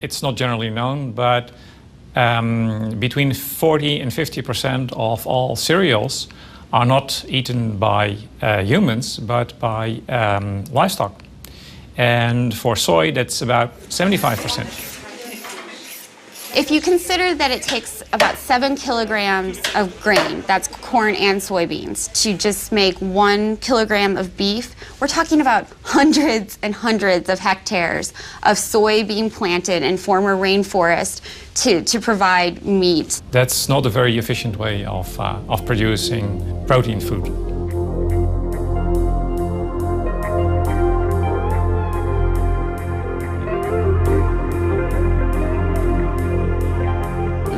It's not generally known, but between 40 and 50% of all cereals are not eaten by humans, but by livestock. And for soy, that's about 75%. If you consider that it takes about 7 kilograms of grain, that's corn and soybeans, to just make 1 kilogram of beef, we're talking about hundreds and hundreds of hectares of soy being planted in former rainforest to provide meat. That's not a very efficient way of producing protein food.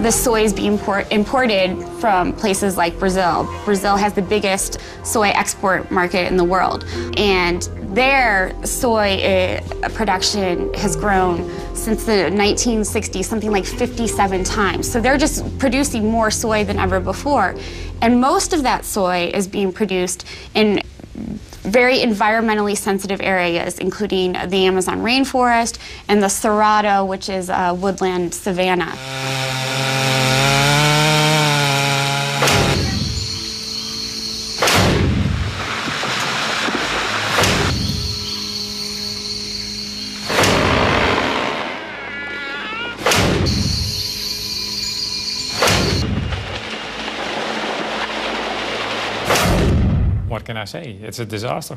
The soy is being imported from places like Brazil. Brazil has the biggest soy export market in the world, and their soy production has grown since the 1960s, something like 57 times. So they're just producing more soy than ever before. And most of that soy is being produced in very environmentally sensitive areas, including the Amazon rainforest and the Cerrado, which is a woodland savanna. What can I say? It's a disaster.